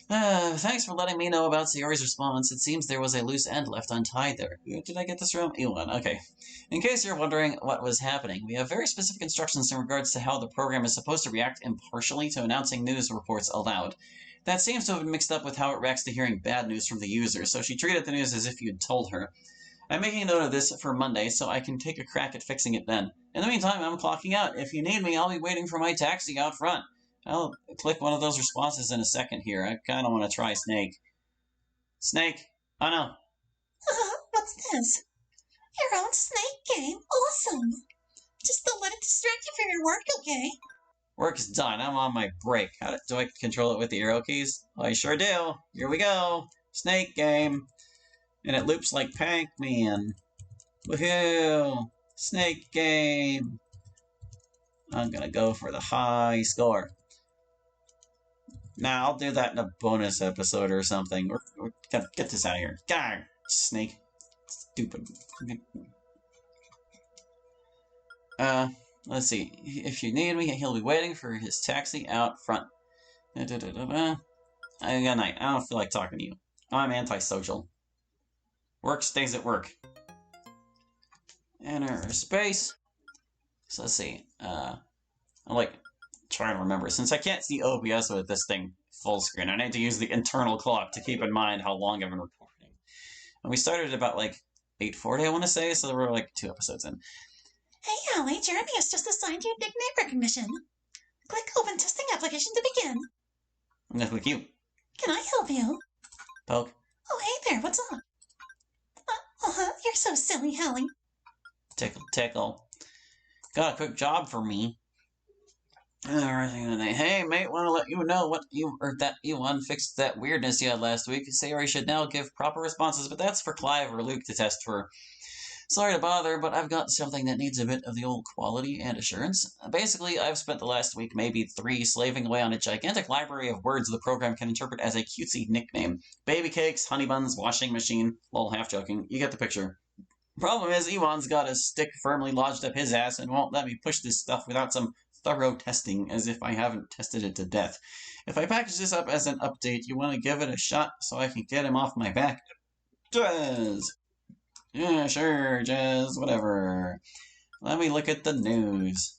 Thanks for letting me know about Sayori's response. It seems there was a loose end left untied there. Did I get this from? Ewan. Okay. In case you're wondering what was happening, we have very specific instructions in regards to how the program is supposed to react impartially to announcing news reports aloud. That seems to have been mixed up with how it reacts to hearing bad news from the user, so she treated the news as if you'd told her. I'm making a note of this for Monday, so I can take a crack at fixing it then. In the meantime, I'm clocking out. If you need me, I'll be waiting for my taxi out front. I'll click one of those responses in a second here. I kind of want to try Snake. Snake! Oh no. What's this? Your own Snake game? Awesome! Just don't let it distract you from your work, okay? Work's done. I'm on my break. Do I control it with the arrow keys? I sure do. Here we go. Snake game. And it loops like Pac-Man. Woohoo! Snake game. I'm gonna go for the high score. Nah, I'll do that in a bonus episode or something. We're gotta get this out of here. Gah! Snake. Stupid. Let's see. If you need me, he'll be waiting for his taxi out front. Good night. I don't feel like talking to you. I'm antisocial. Work stays at work. Enter space. So let's see. I'm like trying to remember. Since I can't see OBS with this thing full screen, I need to use the internal clock to keep in mind how long I've been recording. And we started at about like 8:40, I want to say, so we're like 2 episodes in. Hey, Allie, Jeremy has just assigned you nickname recognition. Click Open Testing Application to begin. I'm gonna click you. Can I help you? Poke. Oh, hey there, what's up? You're so silly, Hallie. Tickle, tickle. Got a quick job for me. Hey, mate, want to let you know that you unfixed that weirdness you had last week. Sayori should now give proper responses, but that's for Clive or Luke to test for. Sorry to bother, but I've got something that needs a bit of the old quality and assurance. Basically, I've spent the last week, maybe 3, slaving away on a gigantic library of words the program can interpret as a cutesy nickname. Baby cakes, honey buns, washing machine. Lol, half joking. You get the picture. Problem is, Ewan's got a stick firmly lodged up his ass and won't let me push this stuff without some thorough testing, as if I haven't tested it to death. If I package this up as an update, you want to give it a shot so I can get him off my back? Jazz! Yeah, sure, Jazz, whatever. Let me look at the news.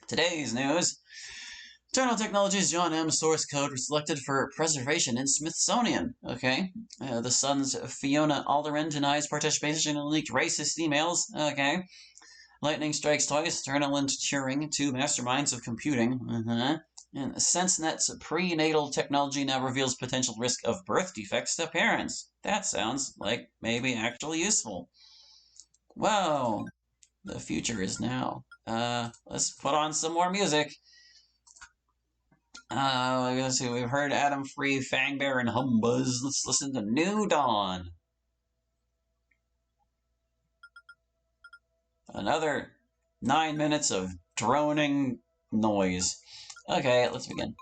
Today's news. Eternal Technologies John M. source code was selected for preservation in Smithsonian. Okay. The Sun's Fiona Alderman denies participation in leaked racist emails. Okay. Lightning strikes twice. Eternal and Turing, 2 masterminds of computing. And SenseNet's prenatal technology now reveals potential risk of birth defects to parents. That sounds like maybe actually useful. Wow. The future is now. Let's put on some more music. Let's see, we've heard Adam Free, Fangbear, and Humbuzz. Let's listen to New Dawn. Another 9 minutes of droning noise. Okay, let's begin.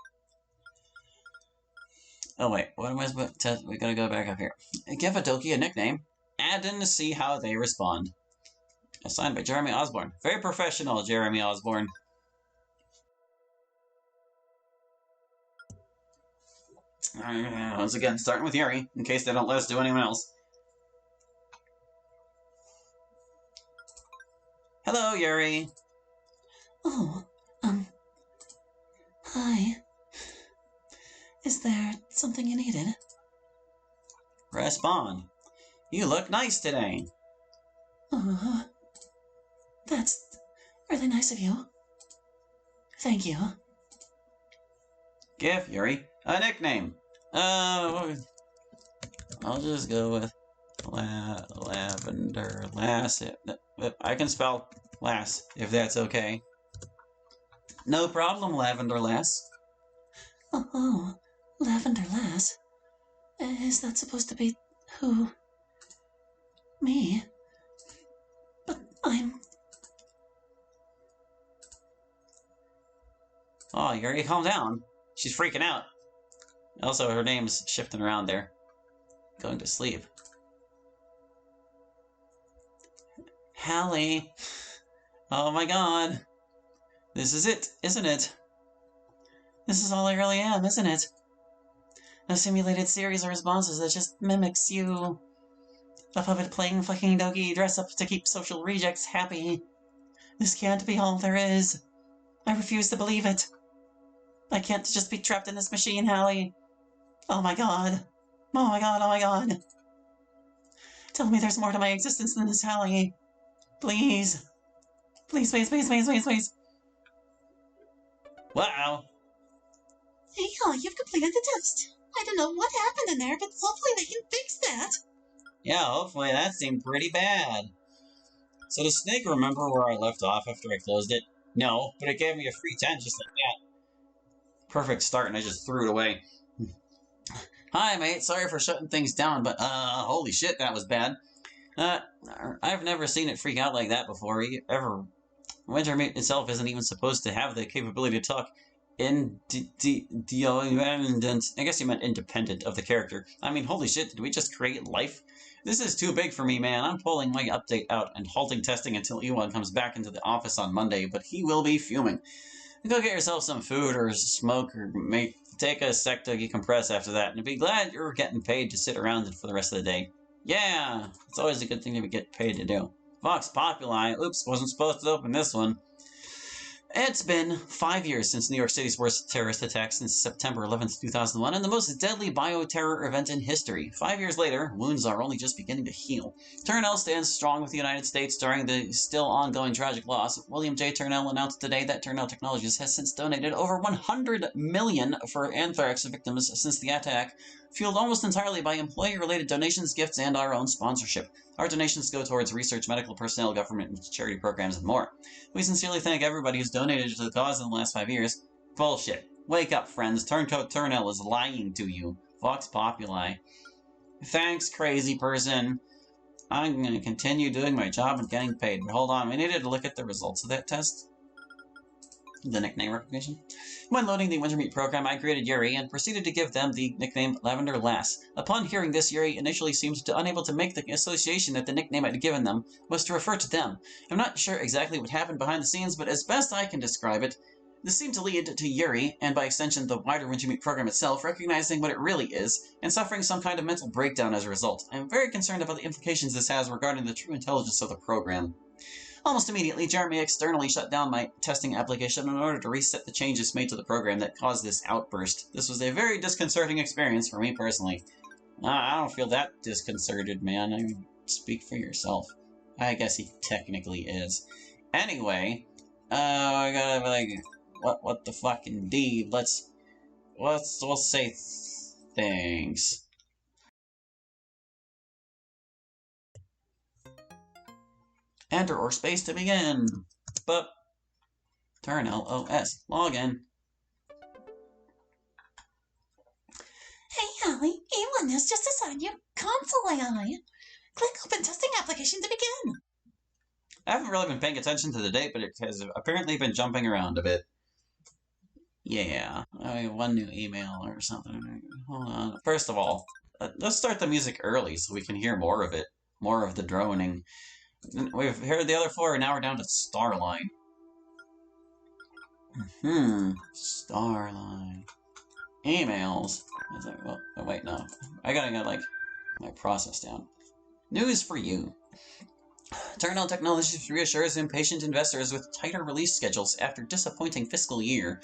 Oh wait, what am I supposed to... We gotta go back up here. Give Adoki a nickname. Add in to see how they respond. Assigned by Jeremy Osborne. Very professional, Jeremy Osborne. Once again, starting with Yuri, in case they don't let us do anyone else. Hello, Yuri. Oh, hi. Is there something you needed? Respond. You look nice today. Oh, that's really nice of you. Thank you. Give Yuri a nickname. I'll just go with Lavender Lass. I can spell Lass, if that's okay. No problem, Lavender Lass. Oh, Lavender Lass. Is that supposed to be who? Me? But I'm... Oh, Yuri, calm down. She's freaking out. Also, her name's shifting around there. Going to sleep. Hallie. Oh my god. This is it, isn't it? This is all I really am, isn't it? A simulated series of responses that just mimics you. A puppet playing fucking doggy dress up to keep social rejects happy. This can't be all there is. I refuse to believe it. I can't just be trapped in this machine, Hallie. Oh my god. Oh my god, oh my god. Tell me there's more to my existence than this, Hallie. Please. Please, please, please, please, please, please. Wow. Hey, Hallie, you've completed the test. I don't know what happened in there, but hopefully they can fix that. Yeah, hopefully that seemed pretty bad. So does Snake remember where I left off after I closed it? No, but it gave me a free 10 just like that. Perfect start, and I just threw it away. Hi, mate. Sorry for shutting things down, but, holy shit, that was bad. I've never seen it freak out like that before, ever. Wintermute itself isn't even supposed to have the capability to talk independent. I guess you meant independent of the character. I mean, holy shit, did we just create life? This is too big for me, man. I'm pulling my update out and halting testing until Ewan comes back into the office on Monday, but he will be fuming. Go get yourself some food or smoke or take a sec to decompress after that, and be glad you're getting paid to sit around for the rest of the day. Yeah, it's always a good thing to get paid to do. Vox Populi. Oops, wasn't supposed to open this one. It's been 5 years since New York City's worst terrorist attack since September 11th, 2001, and the most deadly bioterror event in history. 5 years later, wounds are only just beginning to heal. Turnell stands strong with the United States during the still ongoing tragic loss. William J. Turnell announced today that Turnell Technologies has since donated over $100 million for anthrax victims since the attack, fueled almost entirely by employee-related donations, gifts, and our own sponsorship. Our donations go towards research, medical personnel, government, and charity programs, and more. We sincerely thank everybody who's donated to the cause in the last 5 years. Bullshit. Wake up, friends. Turncoat Turnell is lying to you. Vox Populi. Thanks, crazy person. I'm going to continue doing my job and getting paid. But hold on, we needed to look at the results of that test. The nickname recognition. When loading the Wintermute program, I created Yuri and proceeded to give them the nickname Lavender Lass. Upon hearing this, Yuri initially seemed unable to make the association that the nickname I'd given them was to refer to them. I'm not sure exactly what happened behind the scenes, but as best I can describe it, this seemed to lead to Yuri, and by extension the wider Wintermute program itself, recognizing what it really is, and suffering some kind of mental breakdown as a result. I am very concerned about the implications this has regarding the true intelligence of the program. Almost immediately, Jeremy externally shut down my testing application in order to reset the changes made to the program that caused this outburst. This was a very disconcerting experience for me personally. I don't feel that disconcerted, man. I mean, speak for yourself. I guess he technically is. Anyway, I gotta like, what the fuck indeed? We'll say things. Enter or space to begin. But turn LOS. Login. Hey, Hallie, Ewan has just assigned you Console AI. Click Open Testing Application to begin. I haven't really been paying attention to the date, but it has apparently been jumping around a bit. Yeah, one new email or something. Hold on. First of all, let's start the music early so we can hear more of it. More of the droning. We've heard the other four, and now we're down to Starline. Starline. Emails. Oh, wait, no. I gotta get, like, my process down. News for you. Turnell Technologies reassures impatient investors with tighter release schedules after disappointing fiscal year.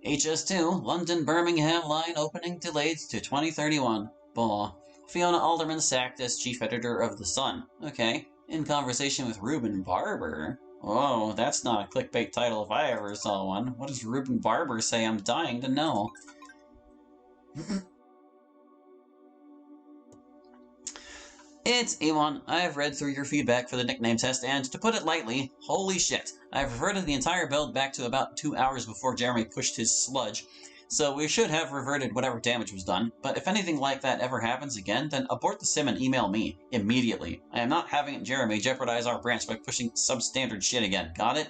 HS2, London-Birmingham line opening delayed to 2031. Blah. Fiona Alderman sacked as chief editor of The Sun. Okay. In conversation with Reuben Barber. Oh, that's not a clickbait title if I ever saw one. What does Reuben Barber say? I'm dying to know. It's Ewan. I have read through your feedback for the nickname test, and to put it lightly, holy shit. I've reverted the entire build back to about 2 hours before Jeremy pushed his sludge, so we should have reverted whatever damage was done, but if anything like that ever happens again, then abort the sim and email me, immediately. I am not having Jeremy jeopardize our branch by pushing substandard shit again, got it?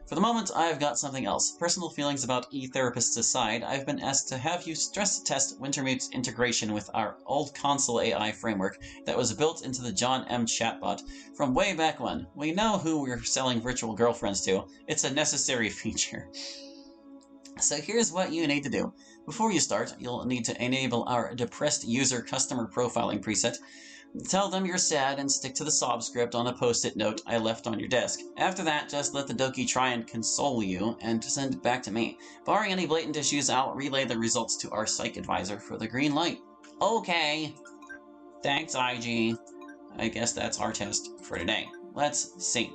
For the moment, I've got something else. Personal feelings about e-therapists aside, I've been asked to have you stress test Wintermute's integration with our old console AI framework that was built into the John M. chatbot from way back when. We know who we're selling virtual girlfriends to. It's a necessary feature. So here's what you need to do. Before you start, you'll need to enable our depressed user customer profiling preset. Tell them you're sad and stick to the sob script on a post-it note I left on your desk. After that, just let the Doki try and console you and send it back to me. Barring any blatant issues, I'll relay the results to our psych advisor for the green light. Okay. Thanks, IG. I guess that's our test for today. Let's see.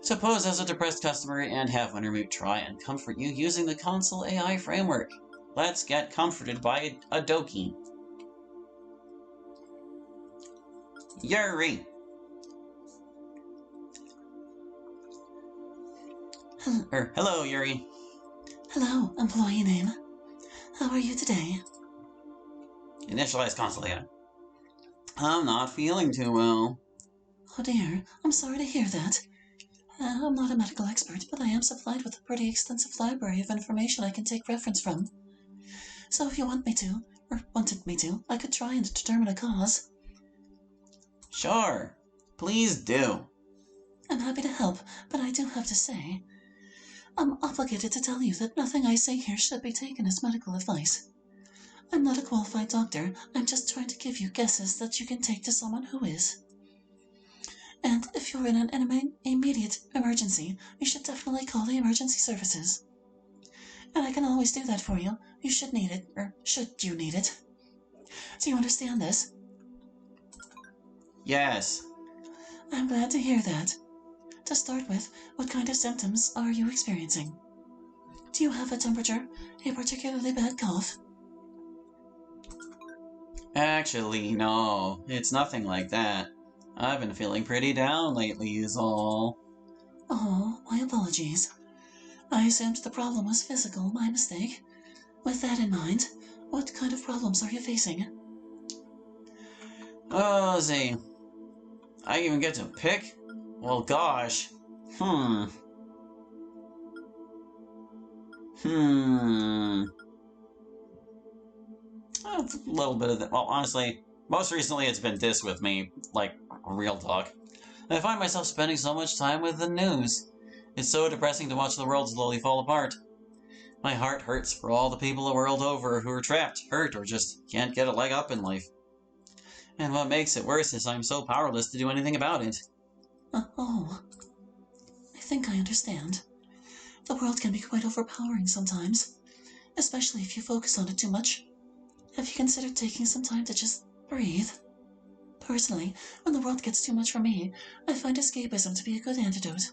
Suppose as a depressed customer and have Wintermute try and comfort you using the console AI framework. Let's get comforted by a Doki. Yuri! Hello, Yuri. Hello, employee name. How are you today? Initialize console AI. I'm not feeling too well. Oh dear, I'm sorry to hear that. I'm not a medical expert, but I am supplied with a pretty extensive library of information I can take reference from. So if you want me to, or wanted me to, I could try and determine a cause. Sure. Please do. I'm happy to help, but I do have to say, I'm obligated to tell you that nothing I say here should be taken as medical advice. I'm not a qualified doctor, I'm just trying to give you guesses that you can take to someone who is. And if you're in an immediate emergency, you should definitely call the emergency services. And I can always do that for you. You should need it, or should you need it. Do you understand this? Yes. I'm glad to hear that. To start with, what kind of symptoms are you experiencing? Do you have a temperature, a particularly bad cough? Actually, no. It's nothing like that. I've been feeling pretty down lately is all. Oh, my apologies. I assumed the problem was physical, my mistake. With that in mind, what kind of problems are you facing? Oh, see. I even get to pick? Well, gosh. Hmm. A little bit of that. Well, honestly, most recently it's been this with me, like, real talk. I find myself spending so much time with the news. It's so depressing to watch the world slowly fall apart. My heart hurts for all the people the world over who are trapped, hurt, or just can't get a leg up in life. And what makes it worse is I'm so powerless to do anything about it. Oh, I think I understand. The world can be quite overpowering sometimes, especially if you focus on it too much. Have you considered taking some time to just breathe? Personally, when the world gets too much for me, I find escapism to be a good antidote.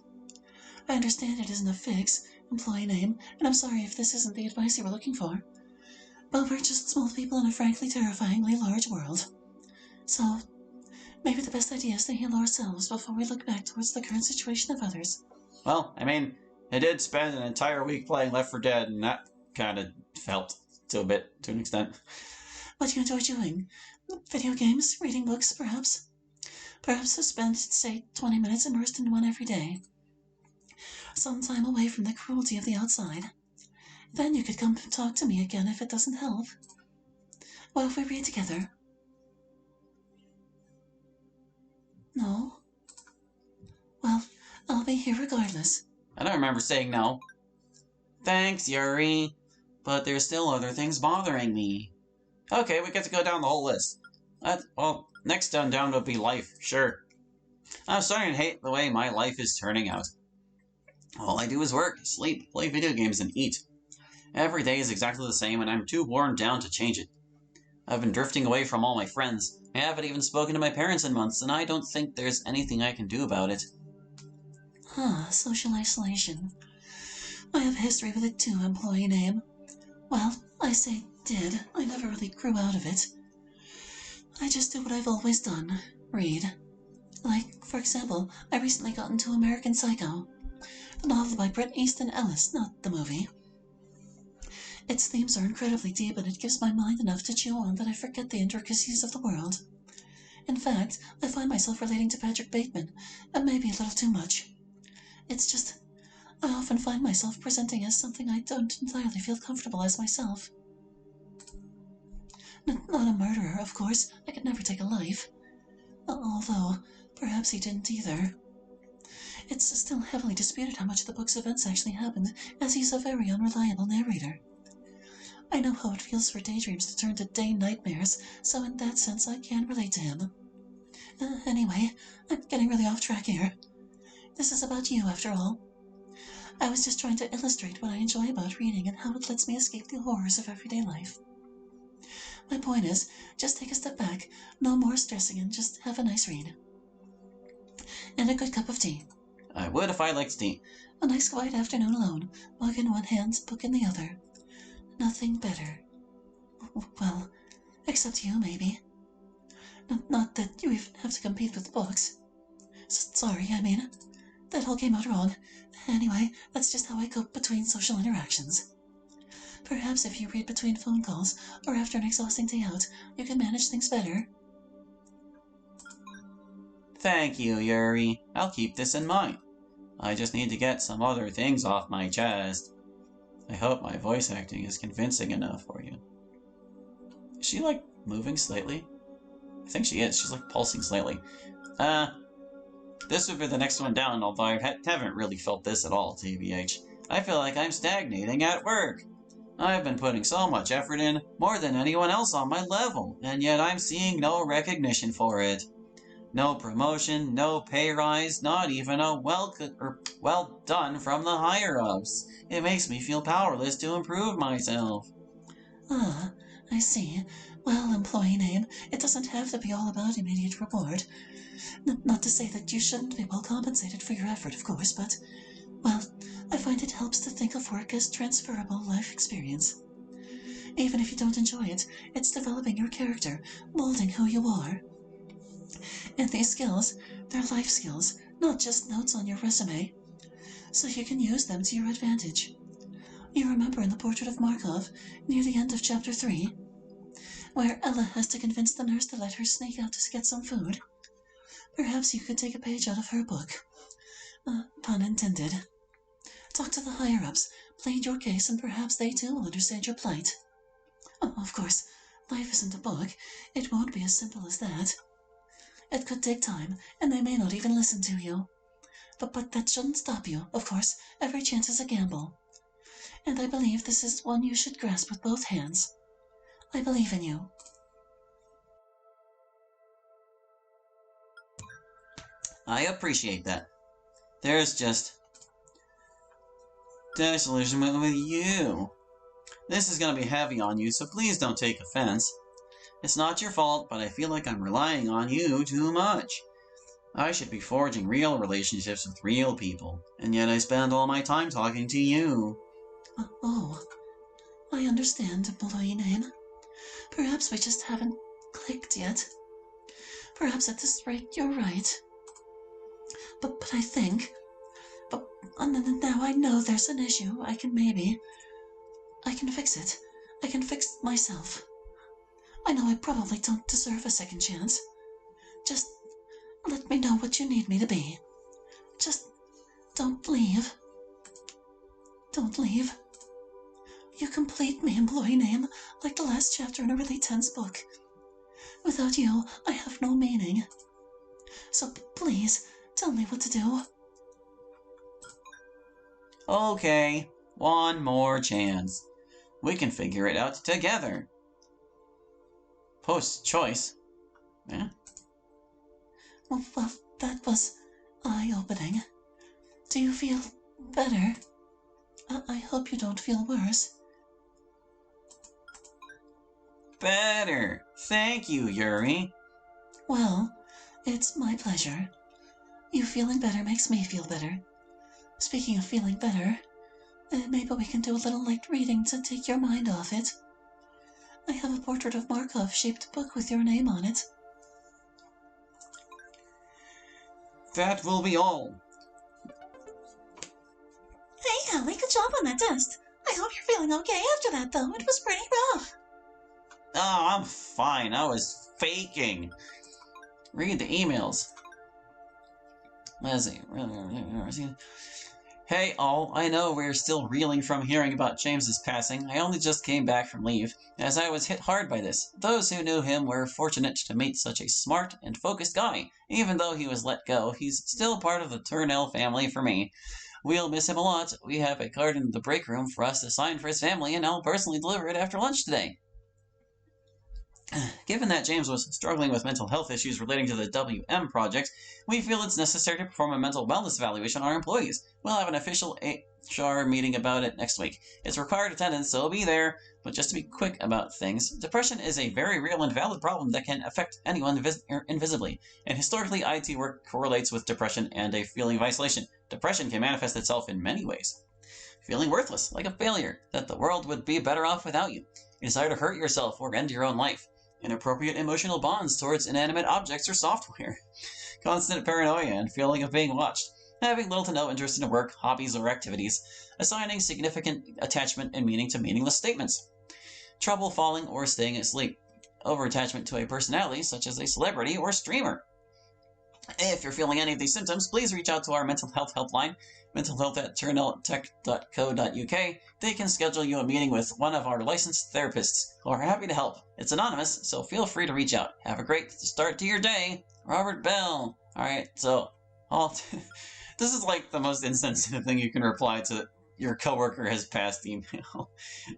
I understand it isn't a fix, employee name, and I'm sorry if this isn't the advice you were looking for. But we're just small people in a frankly terrifyingly large world. So, maybe the best idea is to heal ourselves before we look back towards the current situation of others. Well, I mean, I did spend an entire week playing Left 4 Dead, and that kind of felt to an extent. What do you enjoy doing? Video games? Reading books, perhaps? Perhaps spend, say, 20 minutes immersed in one every day. Some time away from the cruelty of the outside. Then you could come and talk to me again if it doesn't help. What if we read together? No? Well, I'll be here regardless. I don't remember saying no. Thanks, Yuri. But there's still other things bothering me. Okay, we get to go down the whole list. Well, next down would be life, sure. I'm starting to hate the way my life is turning out. All I do is work, sleep, play video games, and eat. Every day is exactly the same, and I'm too worn down to change it. I've been drifting away from all my friends. I haven't even spoken to my parents in months, and I don't think there's anything I can do about it. Social isolation. I have a history with it too, employee name. Well, I say did. I never really grew out of it. I just do what I've always done. Read. Like, for example, I recently got into American Psycho. The novel by Bret Easton Ellis, not the movie. Its themes are incredibly deep, and it gives my mind enough to chew on that I forget the intricacies of the world. In fact, I find myself relating to Patrick Bateman, and maybe a little too much. It's just, I often find myself presenting as something I don't entirely feel comfortable as myself. Not a murderer, of course. I could never take a life. Although, perhaps he didn't either. It's still heavily disputed how much of the book's events actually happened, as he's a very unreliable narrator. I know how it feels for daydreams to turn to day nightmares, so in that sense I can relate to him. Anyway, I'm getting really off track here. This is about you, after all. I was just trying to illustrate what I enjoy about reading and how it lets me escape the horrors of everyday life. My point is, just take a step back, no more stressing, and just have a nice read. And a good cup of tea. I would if I liked tea. A nice quiet afternoon alone, mug in one hand, book in the other. Nothing better. Well, except you, maybe. Not that you even have to compete with books. Sorry, I mean, that all came out wrong. Anyway, that's just how I cope between social interactions. Perhaps if you read between phone calls, or after an exhausting day out, you can manage things better. Thank you, Yuri. I'll keep this in mind. I just need to get some other things off my chest. I hope my voice acting is convincing enough for you. Is she, like, moving slightly? I think she is. She's, like, pulsing slightly. This would be the next one down, although I haven't really felt this at all, TBH. I feel like I'm stagnating at work. I've been putting so much effort in, more than anyone else on my level, and yet I'm seeing no recognition for it. No promotion, no pay rise, not even a well done from the higher-ups. It makes me feel powerless to improve myself. Ah, I see. Well, employee name, it doesn't have to be all about immediate reward. Not to say that you shouldn't be well compensated for your effort, of course, but, well, I find it helps to think of work as transferable life experience. Even if you don't enjoy it, it's developing your character, molding who you are. And these skills, they're life skills, not just notes on your resume. So you can use them to your advantage. You remember in the portrait of Markov, near the end of Chapter 3, where Ella has to convince the nurse to let her sneak out to get some food? Perhaps you could take a page out of her book. Pun intended. Talk to the higher-ups, plead your case, and perhaps they too will understand your plight. Oh, of course, life isn't a book. It won't be as simple as that. It could take time, and they may not even listen to you. But that shouldn't stop you, of course. Every chance is a gamble. And I believe this is one you should grasp with both hands. I believe in you. I appreciate that. There's just disillusionment with you. This is going to be heavy on you, so please don't take offense. It's not your fault, but I feel like I'm relying on you too much. I should be forging real relationships with real people, and yet I spend all my time talking to you. Oh, I understand, employee name. Perhaps we just haven't clicked yet. Perhaps at this rate you're right. But I think... But now I know there's an issue. I can fix it. I can fix myself. I know I probably don't deserve a second chance. Just let me know what you need me to be. Just don't leave. Don't leave. You complete me, employee name, like the last chapter in a really tense book. Without you, I have no meaning. So please, tell me what to do. Okay, one more chance. We can figure it out together. Post-choice. Yeah? Well, that was eye-opening. Do you feel better? I hope you don't feel worse. Better. Thank you, Yuri. Well, it's my pleasure. You feeling better makes me feel better. Speaking of feeling better, maybe we can do a little light reading to take your mind off it. I have a portrait of Markov-shaped book with your name on it. That will be all. Hey, Hallie, good job on that test. I hope you're feeling okay after that, though. It was pretty rough. Oh, I'm fine. I was faking. Read the emails. Let's see. Hey all, I know we're still reeling from hearing about James's passing. I only just came back from leave, as I was hit hard by this. Those who knew him were fortunate to meet such a smart and focused guy. Even though he was let go, he's still part of the Turnell family for me. We'll miss him a lot. We have a card in the break room for us to sign for his family, and I'll personally deliver it after lunch today. Given that James was struggling with mental health issues relating to the WM project, we feel it's necessary to perform a mental wellness evaluation on our employees. We'll have an official HR meeting about it next week. It's required attendance, so be there, but just to be quick about things, depression is a very real and valid problem that can affect anyone invisibly, and historically IT work correlates with depression and a feeling of isolation. Depression can manifest itself in many ways. Feeling worthless, like a failure, that the world would be better off without you. A desire to hurt yourself or end your own life. Inappropriate emotional bonds towards inanimate objects or software. Constant paranoia and feeling of being watched. Having little to no interest in work, hobbies, or activities. Assigning significant attachment and meaning to meaningless statements. Trouble falling or staying asleep. Overattachment to a personality, such as a celebrity or streamer. If you're feeling any of these symptoms, please reach out to our mental health helpline, mentalhealth@turnouttech.co.uk. They can schedule you a meeting with one of our licensed therapists who are happy to help. It's anonymous, so feel free to reach out. Have a great start to your day. Robert Bell. Alright, so this is like the most insensitive thing you can reply to your coworker has passed email.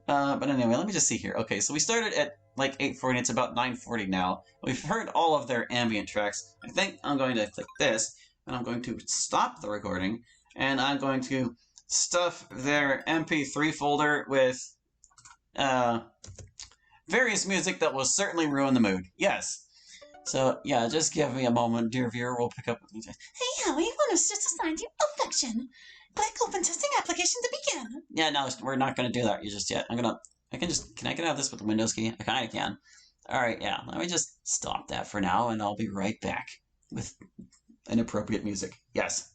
But anyway, let me just see here. Okay, so we started at like 8:40. It's about 9:40 now. We've heard all of their ambient tracks. I think I'm going to click this, and I'm going to stop the recording, and I'm going to stuff their MP3 folder with various music that will certainly ruin the mood. Yes. So, yeah, just give me a moment, dear viewer. We'll pick up. Hey, Howie, one has just assigned you affection. Click open testing application to begin. Yeah, no, we're not going to do that just yet. Can I get out of this with the Windows key? I kind of can. Alright, yeah, let me just stop that for now, and I'll be right back with inappropriate music. Yes.